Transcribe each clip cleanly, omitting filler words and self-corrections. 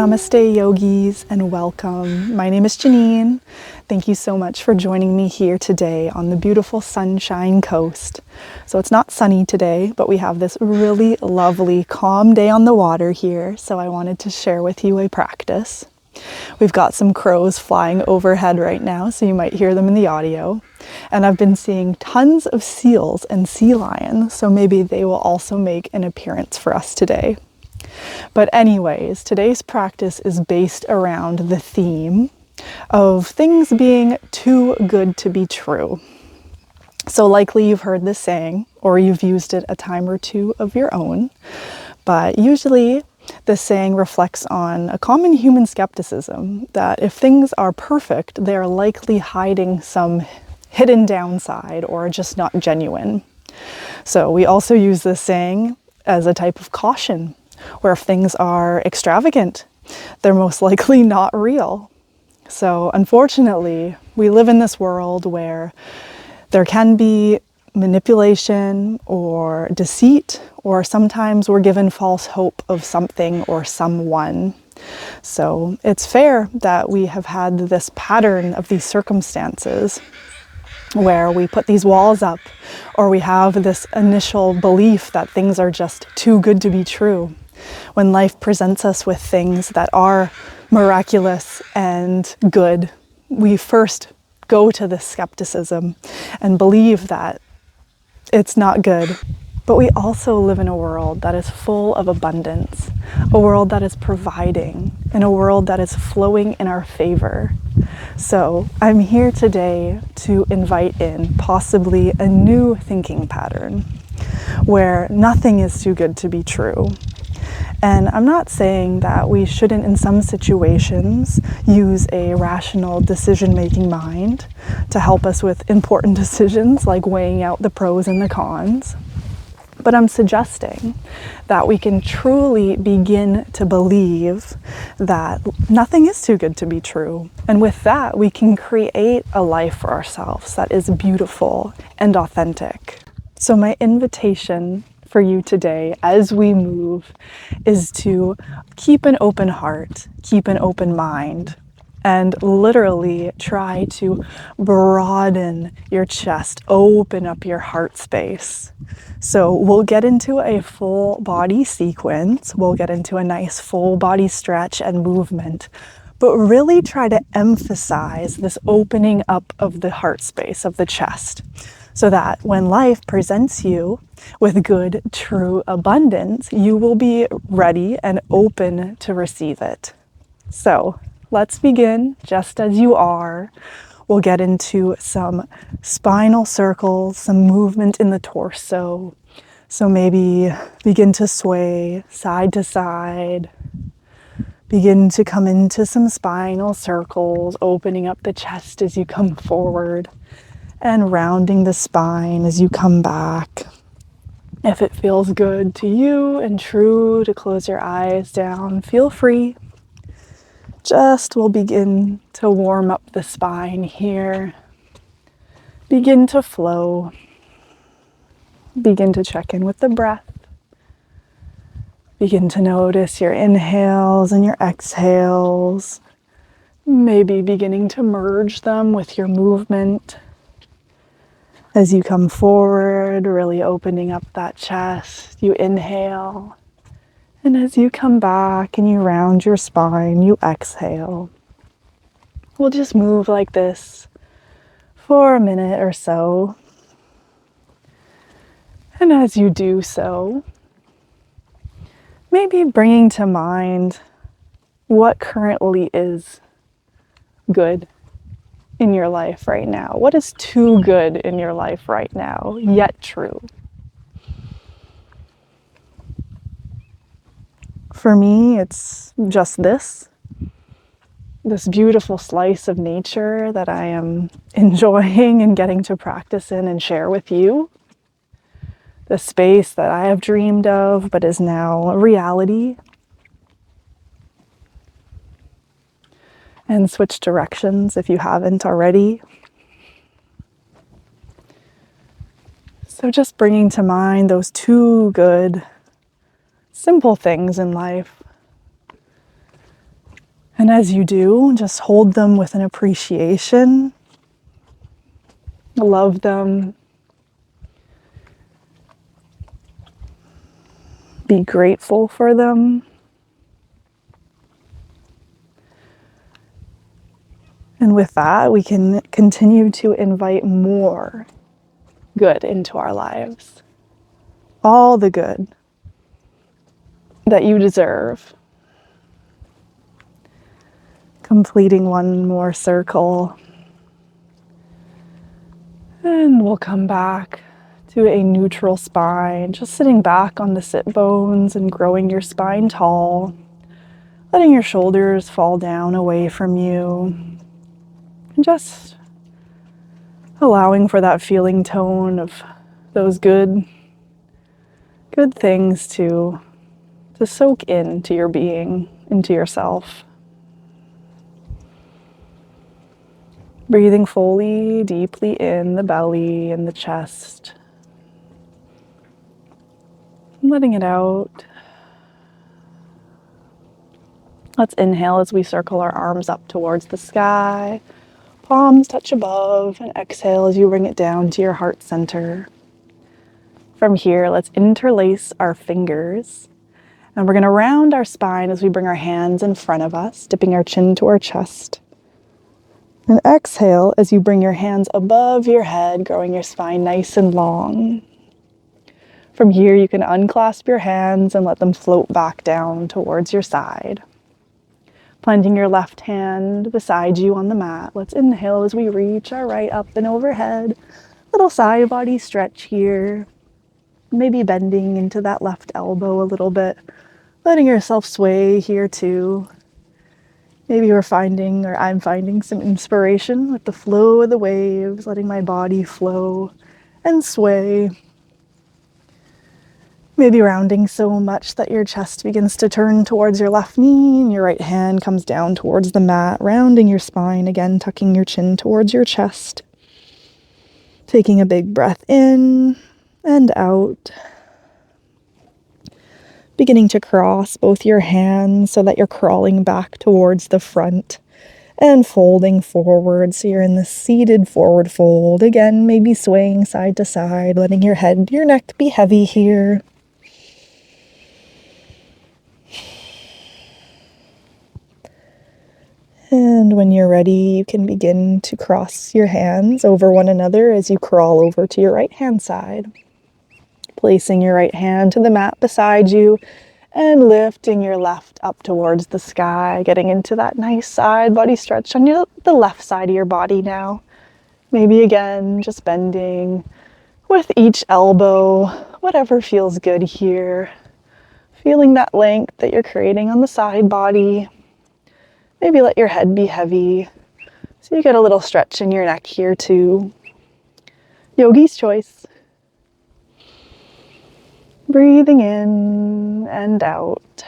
Namaste yogis and welcome. My name is Janine. Thank you so much for joining me here today on the beautiful Sunshine Coast. So it's not sunny today, but we have this really lovely calm day on the water here. So I wanted to share with you a practice. We've got some crows flying overhead right now, so you might hear them in the audio. And I've been seeing tons of seals and sea lions, so maybe they will also make an appearance for us today. But anyways, today's practice is based around the theme of things being too good to be true. So likely you've heard this saying, or you've used it a time or two of your own, but usually this saying reflects on a common human skepticism that if things are perfect, they're likely hiding some hidden downside or just not genuine. So we also use this saying as a type of caution, where if things are extravagant, they're most likely not real. So unfortunately, we live in this world where there can be manipulation or deceit, or sometimes we're given false hope of something or someone. So it's fair that we have had this pattern of these circumstances where we put these walls up, or we have this initial belief that things are just too good to be true. When life presents us with things that are miraculous and good, we first go to this skepticism and believe that it's not good. But we also live in a world that is full of abundance, a world that is providing, and a world that is flowing in our favor. So I'm here today to invite in possibly a new thinking pattern where nothing is too good to be true. And I'm not saying that we shouldn't, in some situations, use a rational decision-making mind to help us with important decisions like weighing out the pros and the cons. But I'm suggesting that we can truly begin to believe that nothing is too good to be true. And with that, we can create a life for ourselves that is beautiful and authentic. So my invitation for you today as we move is to keep an open heart, keep an open mind, and literally try to broaden your chest, open up your heart space. So we'll get into a full body sequence, we'll get into a nice full body stretch and movement, but really try to emphasize this opening up of the heart space, of the chest, so that when life presents you with good, true abundance, you will be ready and open to receive it. So let's begin just as you are. We'll get into some spinal circles, some movement in the torso. So maybe begin to sway side to side. Begin to come into some spinal circles, opening up the chest as you come forward and rounding the spine as you come back. If it feels good to you and true to close your eyes down, feel free. Just we'll begin to warm up the spine here. Begin to flow. Begin to check in with the breath. Begin to notice your inhales and your exhales. Maybe beginning to merge them with your movement. As you come forward, really opening up that chest, you inhale. And as you come back and you round your spine, you exhale. We'll just move like this for a minute or so. And as you do so, maybe bringing to mind what currently is good in your life right now. What is too good in your life right now, yet true? For me, it's just this beautiful slice of nature that I am enjoying and getting to practice in and share with you. The space that I have dreamed of, but is now a reality. And switch directions if you haven't already. So just bringing to mind those two good, simple things in life And as you do, just hold them with an appreciation. Love them. Be grateful for them. And with that, we can continue to invite more good into our lives. All the good that you deserve. Completing one more circle. And we'll come back to a neutral spine, just sitting back on the sit bones and growing your spine tall, letting your shoulders fall down away from you, and just allowing for that feeling tone of those good things to soak into your being, into yourself. Breathing fully, deeply in the belly and the chest. Letting it out. Let's inhale as we circle our arms up towards the sky. Palms touch above, and exhale as you bring it down to your heart center. From here, let's interlace our fingers. And we're going to round our spine as we bring our hands in front of us, dipping our chin to our chest. And exhale as you bring your hands above your head, growing your spine nice and long. From here, you can unclasp your hands and let them float back down towards your side. Planting your left hand beside you on the mat. Let's inhale as we reach our right up and overhead. Little side body stretch here. Maybe bending into that left elbow a little bit. Letting yourself sway here too. Maybe I'm finding some inspiration with the flow of the waves, letting my body flow and sway. Maybe rounding so much that your chest begins to turn towards your left knee and your right hand comes down towards the mat, rounding your spine, again, tucking your chin towards your chest. Taking a big breath in and out. Beginning to cross both your hands so that you're crawling back towards the front and folding forward. So you're in the seated forward fold. Again, maybe swaying side to side, letting your head, your neck be heavy here. And when you're ready, you can begin to cross your hands over one another as you crawl over to your right hand side. Placing your right hand to the mat beside you and lifting your left up towards the sky, getting into that nice side body stretch on the left side of your body now. Maybe again, just bending with each elbow, whatever feels good here. Feeling that length that you're creating on the side body. Maybe let your head be heavy. So you get a little stretch in your neck here too. Yogi's choice. Breathing in and out.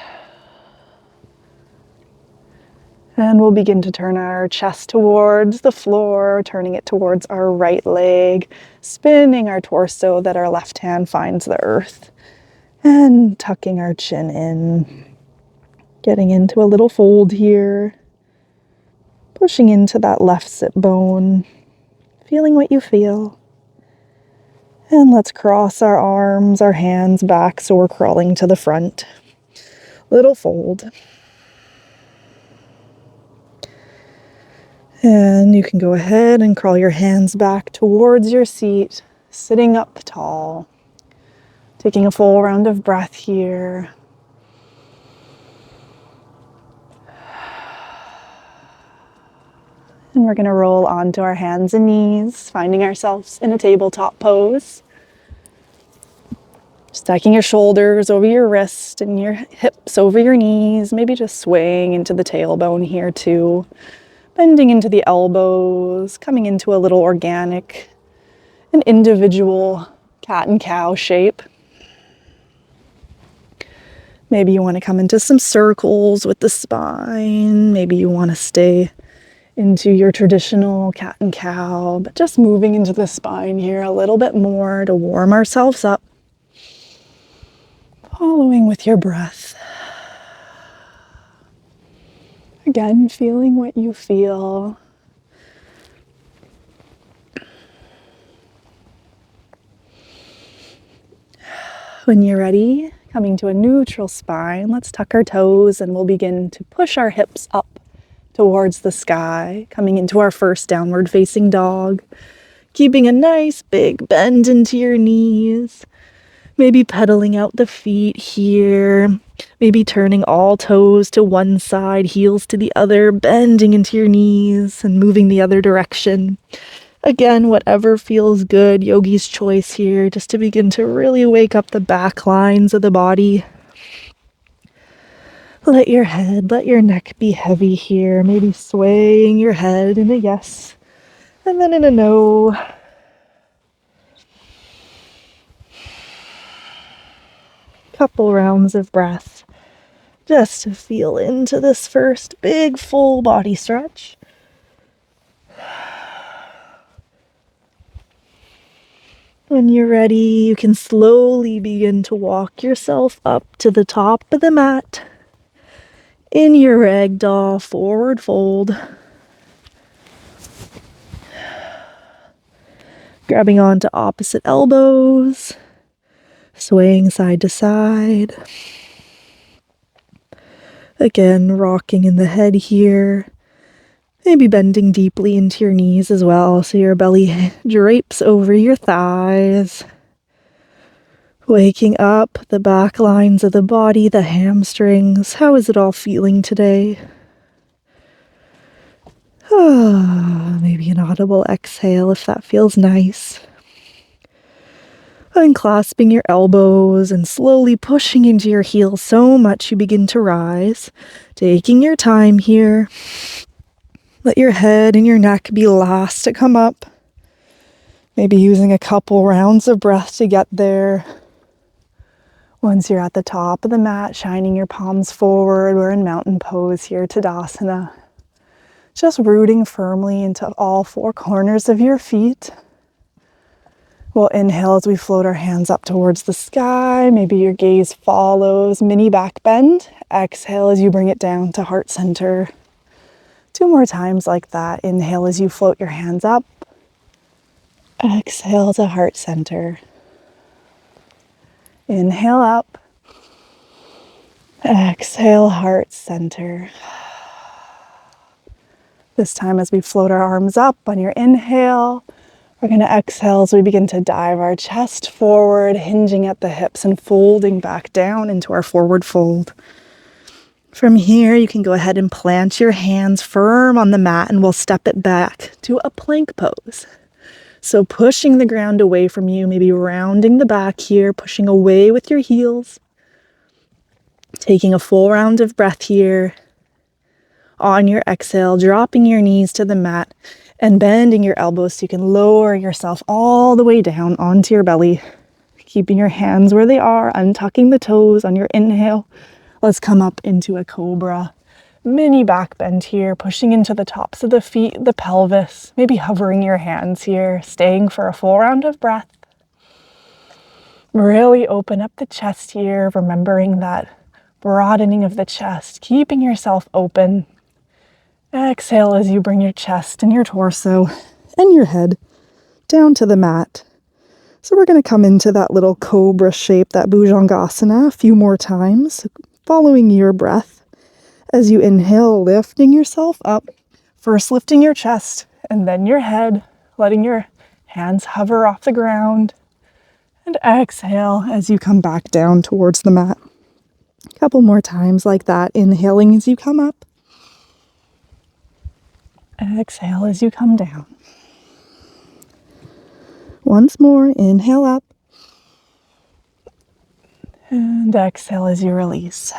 And we'll begin to turn our chest towards the floor, turning it towards our right leg, spinning our torso that our left hand finds the earth, and tucking our chin in. Getting into a little fold here. Pushing into that left sit bone, feeling what you feel. And let's cross our arms, our hands back so we're crawling to the front. Little fold. And you can go ahead and crawl your hands back towards your seat, sitting up tall. Taking a full round of breath here. And we're going to roll onto our hands and knees, finding ourselves in a tabletop pose. Stacking your shoulders over your wrist and your hips over your knees, maybe just swaying into the tailbone here too. Bending into the elbows, coming into a little organic, an individual cat and cow shape. Maybe you want to come into some circles with the spine. Maybe you want to stay into your traditional cat and cow, but just moving into the spine here a little bit more to warm ourselves up. Following with your breath. Again, feeling what you feel. When you're ready, coming to a neutral spine, let's tuck our toes and we'll begin to push our hips up towards the sky, coming into our first downward facing dog, keeping a nice big bend into your knees, maybe pedaling out the feet here, maybe turning all toes to one side, heels to the other, bending into your knees and moving the other direction. Again, whatever feels good, yogi's choice here, just to begin to really wake up the back lines of the body. Let your head, let your neck be heavy here, maybe swaying your head in a yes, and then in a no. Couple rounds of breath, just to feel into this first big full body stretch. When you're ready, you can slowly begin to walk yourself up to the top of the mat in your ragdoll forward fold. Grabbing onto opposite elbows, swaying side to side. Again, rocking in the head here. Maybe bending deeply into your knees as well, so your belly drapes over your thighs. Waking up the back lines of the body, the hamstrings. How is it all feeling today? Maybe an audible exhale if that feels nice. Unclasping your elbows and slowly pushing into your heels so much you begin to rise. Taking your time here. Let your head and your neck be last to come up. Maybe using a couple rounds of breath to get there. Once you're at the top of the mat, shining your palms forward, we're in mountain pose here, Tadasana. Just rooting firmly into all four corners of your feet. We'll inhale as we float our hands up towards the sky. Maybe your gaze follows, mini back bend. Exhale as you bring it down to heart center. 2 more times like that. Inhale as you float your hands up. Exhale to heart center. Inhale up. Exhale, heart center. This time as we float our arms up on your inhale, we're going to exhale as we begin to dive our chest forward, hinging at the hips and folding back down into our forward fold. From here, you can go ahead and plant your hands firm on the mat and we'll step it back to a plank pose. So pushing the ground away from you, maybe rounding the back here, pushing away with your heels. Taking a full round of breath here. On your exhale, dropping your knees to the mat and bending your elbows so you can lower yourself all the way down onto your belly. Keeping your hands where they are, untucking the toes on your inhale. Let's come up into a cobra. Mini back bend here, pushing into the tops of the feet, the pelvis, maybe hovering your hands here, staying for a full round of breath. Really open up the chest here, remembering that broadening of the chest, keeping yourself open. Exhale as you bring your chest and your torso and your head down to the mat. So we're going to come into that little cobra shape, that Bhujangasana, a few more times, following your breath. As you inhale, lifting yourself up, first lifting your chest and then your head, letting your hands hover off the ground. And exhale as you come back down towards the mat. A couple more times like that, inhaling as you come up. Exhale as you come down. Once more, inhale up. And exhale as you release.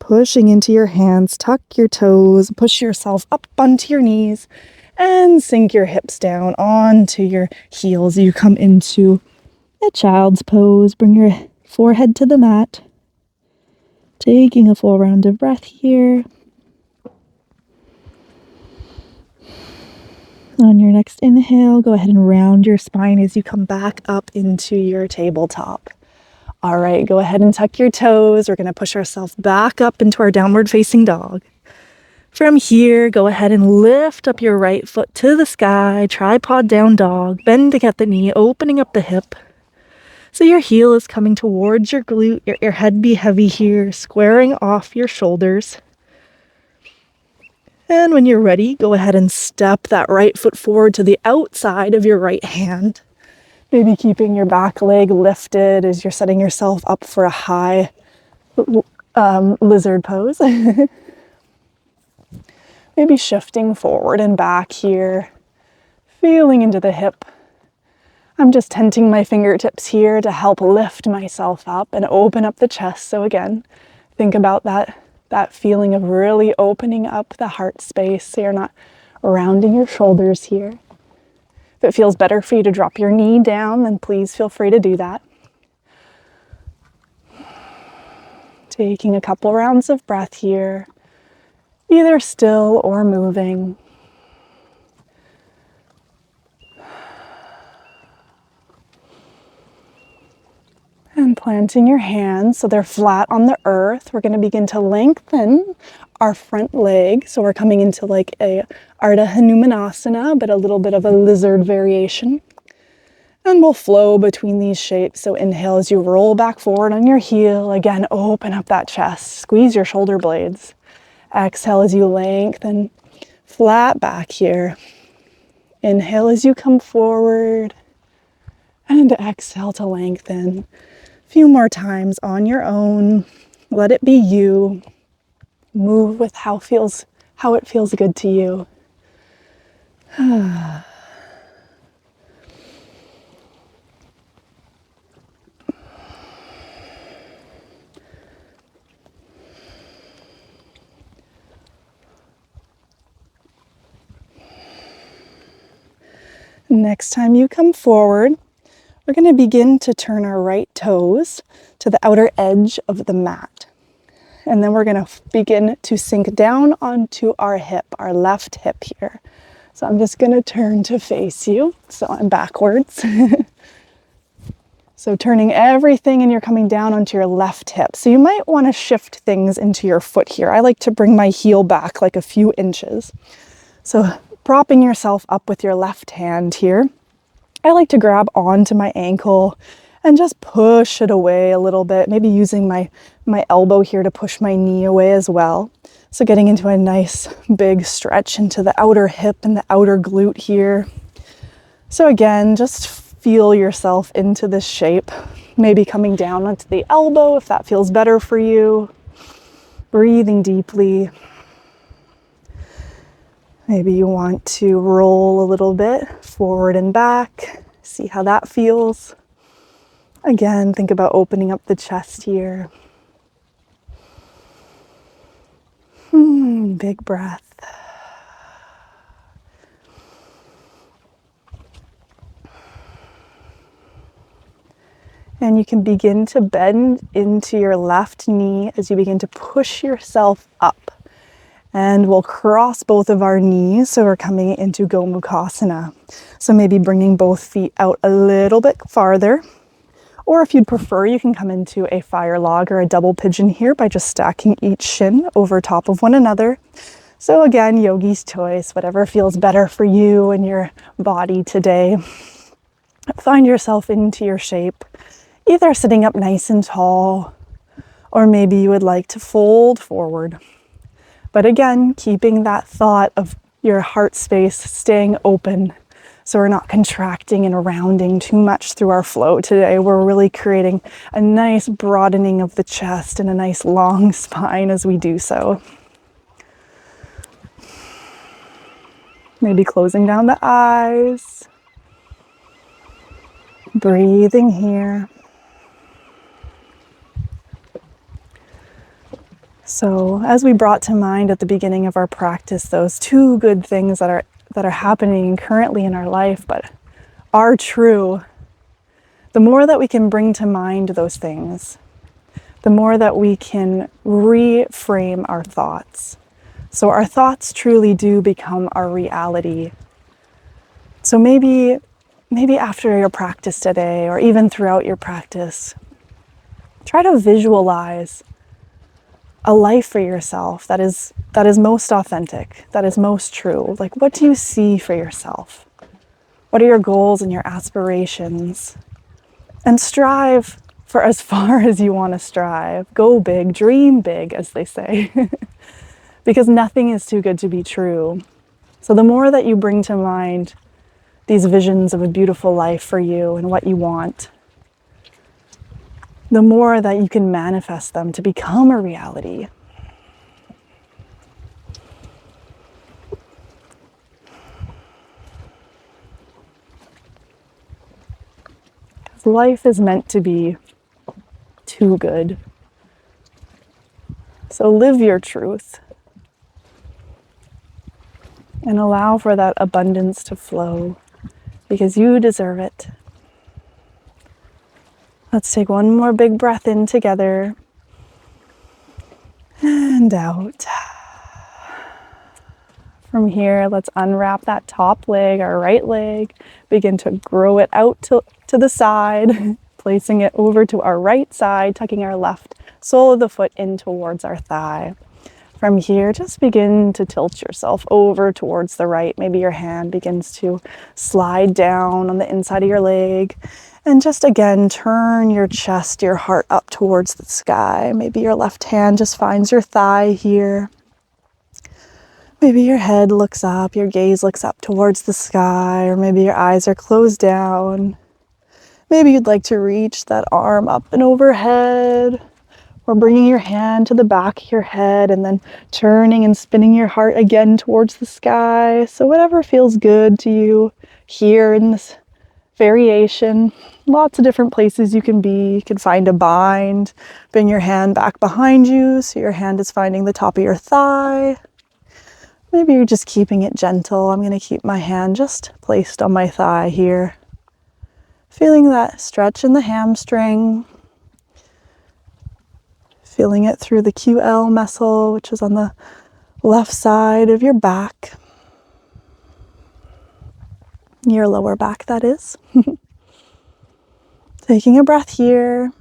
Pushing into your hands, tuck your toes, push yourself up onto your knees, and sink your hips down onto your heels. You come into a child's pose. Bring your forehead to the mat. Taking a full round of breath here. On your next inhale, go ahead and round your spine as you come back up into your tabletop. All right, go ahead and tuck your toes. We're going to push ourselves back up into our downward facing dog. From here, go ahead and lift up your right foot to the sky, tripod down dog, bending at the knee, opening up the hip. So your heel is coming towards your glute, your head be heavy here, squaring off your shoulders. And when you're ready, go ahead and step that right foot forward to the outside of your right hand. Maybe keeping your back leg lifted as you're setting yourself up for a high lizard pose. Maybe shifting forward and back here, feeling into the hip. I'm just tenting my fingertips here to help lift myself up and open up the chest. So again, think about that feeling of really opening up the heart space so you're not rounding your shoulders here. If it feels better for you to drop your knee down, then please feel free to do that. Taking a couple rounds of breath here, either still or moving. And planting your hands so they're flat on the earth. We're going to begin to lengthen our front leg. So we're coming into like a Ardha Hanumanasana, but a little bit of a lizard variation. And we'll flow between these shapes. So inhale as you roll back forward on your heel. Again, open up that chest. Squeeze your shoulder blades. Exhale as you lengthen. Flat back here. Inhale as you come forward. And exhale to lengthen. A few more times on your own. Let it be you. Move with how it feels good to you. Next time you come forward, we're going to begin to turn our right toes to the outer edge of the mat. And then we're going to begin to sink down onto our hip, our left hip here. So I'm just going to turn to face you. So I'm backwards. So turning everything and you're coming down onto your left hip. So you might want to shift things into your foot here. I like to bring my heel back like a few inches. So propping yourself up with your left hand here. I like to grab onto my ankle and just push it away a little bit, maybe using my elbow here to push my knee away as well. So getting into a nice big stretch into the outer hip and the outer glute here. So again, just feel yourself into this shape, maybe coming down onto the elbow if that feels better for you. Breathing deeply. Maybe you want to roll a little bit forward and back. See how that feels. Again, think about opening up the chest here. Big breath. And you can begin to bend into your left knee as you begin to push yourself up. And we'll cross both of our knees, so we're coming into Gomukhasana. So maybe bringing both feet out a little bit farther. Or if you'd prefer, you can come into a fire log or a double pigeon here by just stacking each shin over top of one another. So again, yogi's choice, whatever feels better for you and your body today. Find yourself into your shape, either sitting up nice and tall, or maybe you would like to fold forward. But again, keeping that thought of your heart space staying open so we're not contracting and rounding too much through our flow today. We're really creating a nice broadening of the chest and a nice long spine as we do so. Maybe closing down the eyes. Breathing here. So as we brought to mind at the beginning of our practice, those two good things that are happening currently in our life, but are true, the more that we can bring to mind those things, the more that we can reframe our thoughts. So our thoughts truly do become our reality. So maybe after your practice today, or even throughout your practice, Try to visualize a life for yourself that is most authentic, that is most true. Like, what do you see for yourself? What are your goals and your aspirations? And strive for as far as you want to strive. Go big, dream big, as they say, because nothing is too good to be true. So the more that you bring to mind these visions of a beautiful life for you and what you want, the more that you can manifest them to become a reality. Because life is meant to be too good. So live your truth and allow for that abundance to flow, because you deserve it. Let's take one more big breath in together and out. From here, let's unwrap that top leg, our right leg, begin to grow it out to the side, placing it over to our right side, tucking our left sole of the foot in towards our thigh. From here, just begin to tilt yourself over towards the right. Maybe your hand begins to slide down on the inside of your leg. And just again, turn your chest, your heart up towards the sky. Maybe your left hand just finds your thigh here. Maybe your head looks up, your gaze looks up towards the sky, or maybe your eyes are closed down. Maybe you'd like to reach that arm up and overhead, or bringing your hand to the back of your head and then turning and spinning your heart again towards the sky. So whatever feels good to you here in this variation. Lots of different places you can be. You can find a bind. Bring your hand back behind you so your hand is finding the top of your thigh. Maybe you're just keeping it gentle. I'm going to keep my hand just placed on my thigh here. Feeling that stretch in the hamstring. Feeling it through the QL muscle, which is on the left side of your back. Your lower back, that is. Taking a breath here.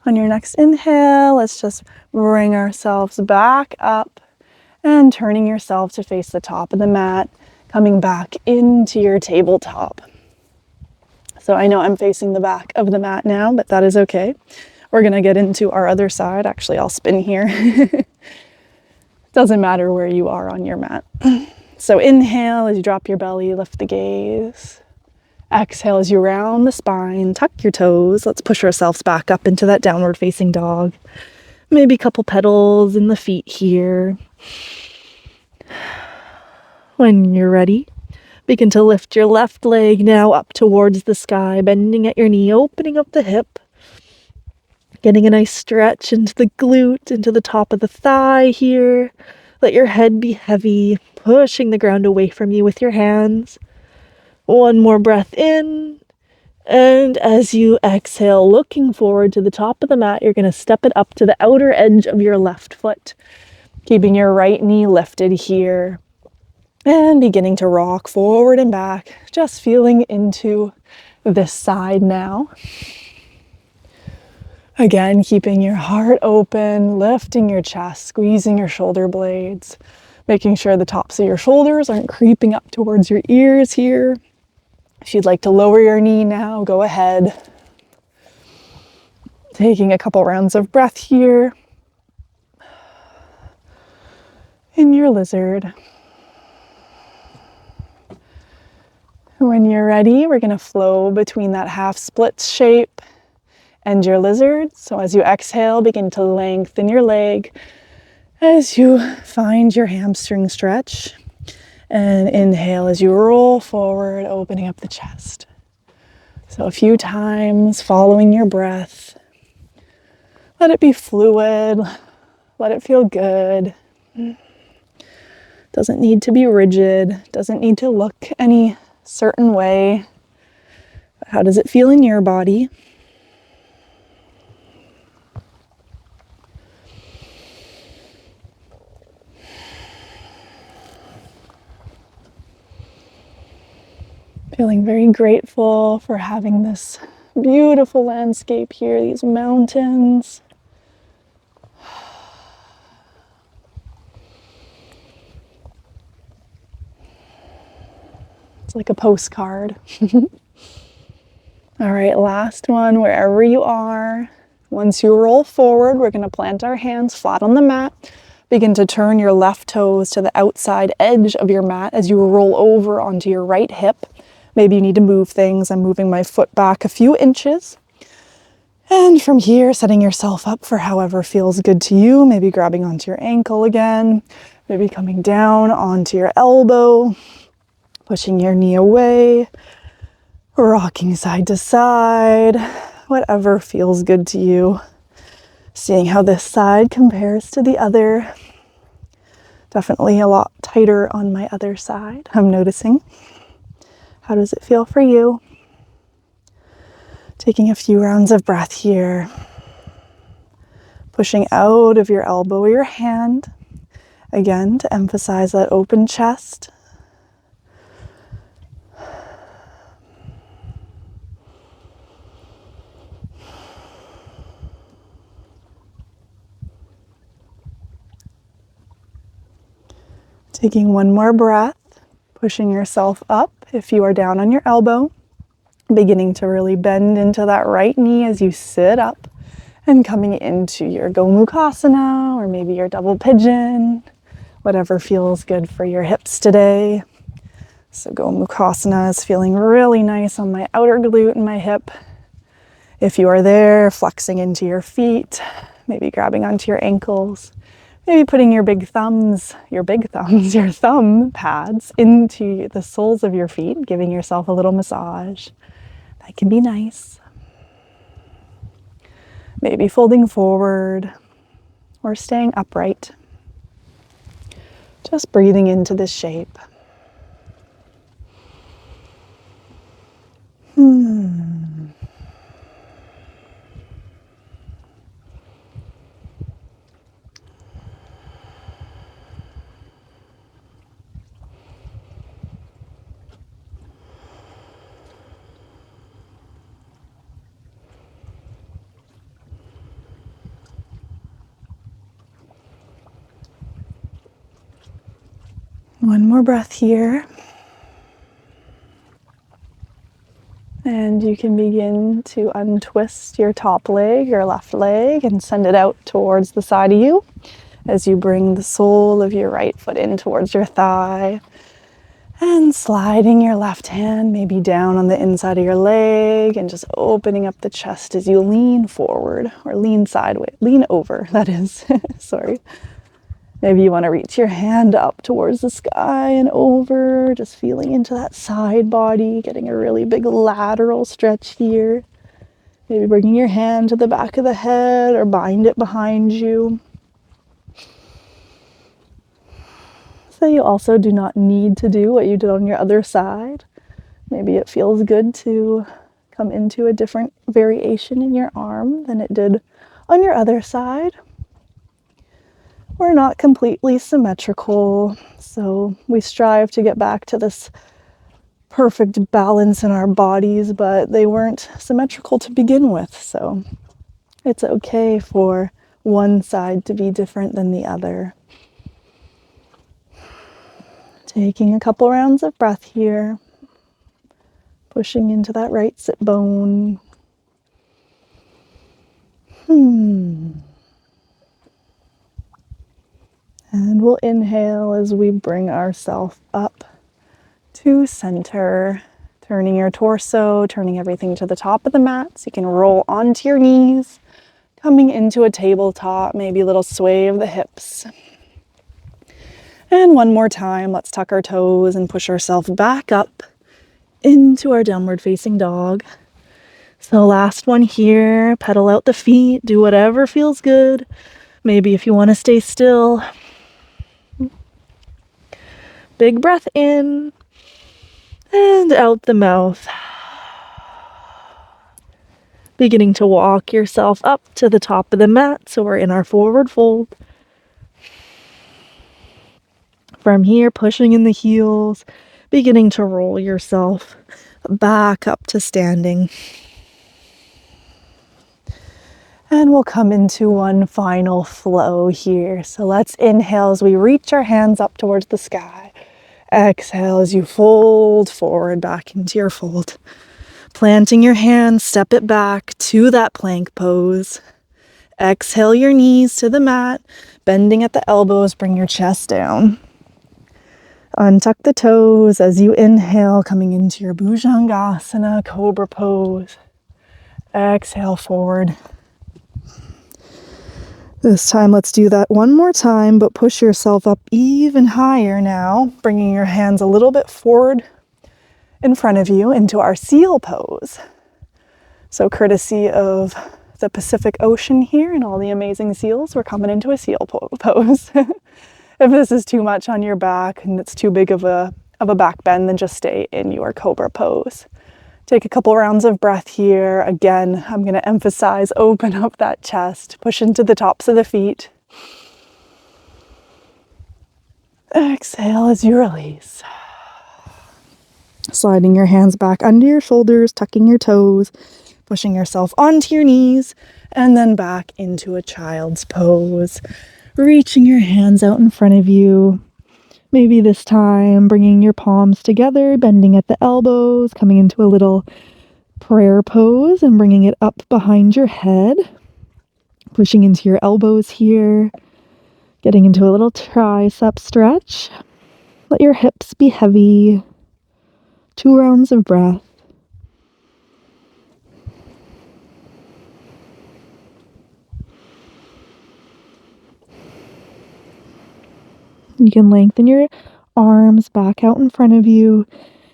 On your next inhale, let's just bring ourselves back up and turning yourself to face the top of the mat, coming back into your tabletop. So I know I'm facing the back of the mat now, but that is okay. We're going to get into our other side. Actually, I'll spin here. Doesn't matter where you are on your mat. So inhale as you drop your belly, lift the gaze. Exhale as you round the spine, tuck your toes. Let's push ourselves back up into that downward facing dog. Maybe a couple petals in the feet here. When you're ready, begin to lift your left leg now up towards the sky, bending at your knee, opening up the hip. Getting a nice stretch into the glute, into the top of the thigh here. Let your head be heavy, pushing the ground away from you with your hands. One more breath in. And as you exhale, looking forward to the top of the mat, you're going to step it up to the outer edge of your left foot, keeping your right knee lifted here. And beginning to rock forward and back, just feeling into this side now. Again, keeping your heart open, lifting your chest, squeezing your shoulder blades, making sure the tops of your shoulders aren't creeping up towards your ears here. If you'd like to lower your knee now, go ahead. Taking a couple rounds of breath here in your lizard. When you're ready, we're going to flow between that half split shape and your lizard. So as you exhale, begin to lengthen your leg as you find your hamstring stretch. And inhale as you roll forward, opening up the chest. So a few times, following your breath. Let it be fluid. Let it feel good. Doesn't need to be rigid. Doesn't need to look any certain way. But how does it feel in your body? Feeling very grateful for having this beautiful landscape here, these mountains. It's like a postcard. All right, last one, wherever you are. Once you roll forward, we're going to plant our hands flat on the mat. Begin to turn your left toes to the outside edge of your mat as you roll over onto your right hip. Maybe you need to move things. I'm moving my foot back a few inches. And from here, setting yourself up for however feels good to you. Maybe grabbing onto your ankle again. Maybe coming down onto your elbow. Pushing your knee away. Rocking side to side. Whatever feels good to you. Seeing how this side compares to the other. Definitely a lot tighter on my other side, I'm noticing. How does it feel for you? Taking a few rounds of breath here. Pushing out of your elbow or your hand. Again, to emphasize that open chest. Taking one more breath, pushing yourself up if you are down on your elbow, beginning to really bend into that right knee as you sit up and coming into your Gomukhasana or maybe your double pigeon, whatever feels good for your hips today. So Gomukhasana is feeling really nice on my outer glute and my hip. If you are there, flexing into your feet, maybe grabbing onto your ankles. Maybe putting your thumb pads into the soles of your feet, giving yourself a little massage. That can be nice. Maybe folding forward or staying upright. Just breathing into this shape. One more breath here. And you can begin to untwist your top leg, your left leg, and send it out towards the side of you as you bring the sole of your right foot in towards your thigh. And sliding your left hand maybe down on the inside of your leg and just opening up the chest as you lean forward or lean sideways, lean over, that is, sorry. Maybe you want to reach your hand up towards the sky and over, just feeling into that side body, getting a really big lateral stretch here. Maybe bringing your hand to the back of the head or bind it behind you. So you also do not need to do what you did on your other side. Maybe it feels good to come into a different variation in your arm than it did on your other side. We're not completely symmetrical, so we strive to get back to this perfect balance in our bodies, but they weren't symmetrical to begin with, so it's okay for one side to be different than the other. Taking a couple rounds of breath here, pushing into that right sit bone. And we'll inhale as we bring ourselves up to center, turning your torso, turning everything to the top of the mat so you can roll onto your knees, coming into a tabletop, maybe a little sway of the hips. And one more time, let's tuck our toes and push ourselves back up into our downward facing dog. So last one here, pedal out the feet, do whatever feels good. Maybe if you want to stay still. Big breath in and out the mouth. Beginning to walk yourself up to the top of the mat, so we're in our forward fold. From here, pushing in the heels, beginning to roll yourself back up to standing. And we'll come into one final flow here. So let's inhale as we reach our hands up towards the sky. Exhale as you fold forward back into your fold. Planting your hands, step it back to that plank pose. Exhale your knees to the mat, bending at the elbows, bring your chest down. Untuck the toes as you inhale, coming into your Bhujangasana, cobra pose. Exhale forward. This time, let's do that one more time, but push yourself up even higher now, bringing your hands a little bit forward in front of you into our seal pose. So courtesy of the Pacific Ocean here and all the amazing seals, we're coming into a seal pose. If this is too much on your back and it's too big of a back bend, then just stay in your cobra pose. Take a couple rounds of breath here. Again, I'm going to emphasize, open up that chest, push into the tops of the feet. Exhale as you release. Sliding your hands back under your shoulders, tucking your toes, pushing yourself onto your knees, and then back into a child's pose. Reaching your hands out in front of you. Maybe this time bringing your palms together, bending at the elbows, coming into a little prayer pose and bringing it up behind your head. Pushing into your elbows here. Getting into a little tricep stretch. Let your hips be heavy. 2 rounds of breath. You can lengthen your arms back out in front of you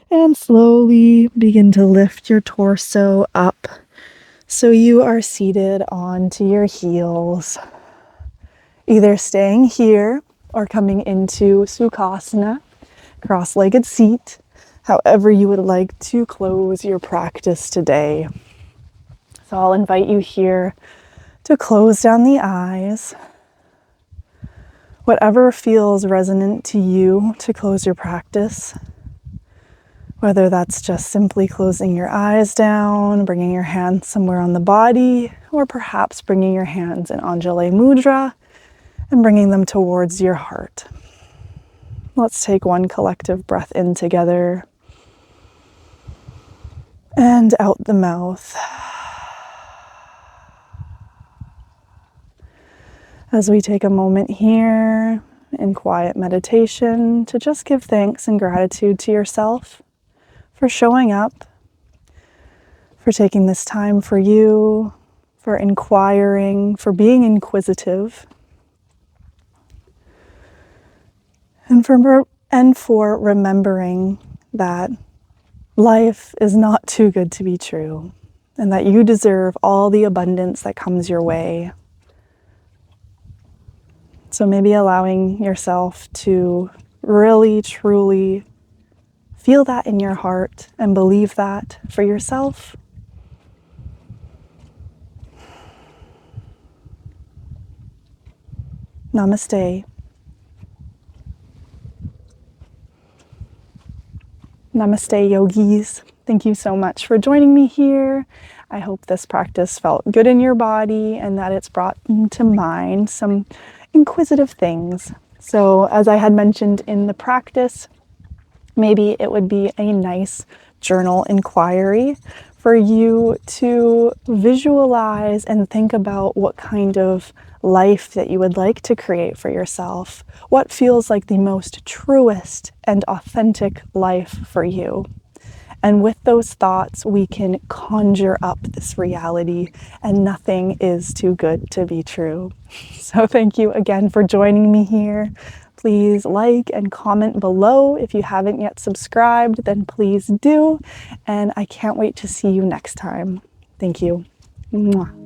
and slowly begin to lift your torso up so you are seated onto your heels, either staying here or coming into Sukhasana, cross-legged seat, however you would like to close your practice today. So I'll invite you here to close down the eyes. Whatever feels resonant to you to close your practice, whether that's just simply closing your eyes down, bringing your hands somewhere on the body, or perhaps bringing your hands in Anjali Mudra and bringing them towards your heart. Let's take one collective breath in together and out the mouth. As we take a moment here in quiet meditation to just give thanks and gratitude to yourself for showing up, for taking this time for you, for inquiring, for being inquisitive, and for remembering that life is not too good to be true, and that you deserve all the abundance that comes your way. So maybe allowing yourself to really, truly feel that in your heart and believe that for yourself. Namaste. Namaste, yogis. Thank you so much for joining me here. I hope this practice felt good in your body and that it's brought to mind some inquisitive things. So as I had mentioned in the practice, maybe it would be a nice journal inquiry for you to visualize and think about what kind of life that you would like to create for yourself. What feels like the most truest and authentic life for you? And with those thoughts, we can conjure up this reality, and nothing is too good to be true. So thank you again for joining me here. Please like and comment below. If you haven't yet subscribed, then please do. And I can't wait to see you next time. Thank you. Mwah.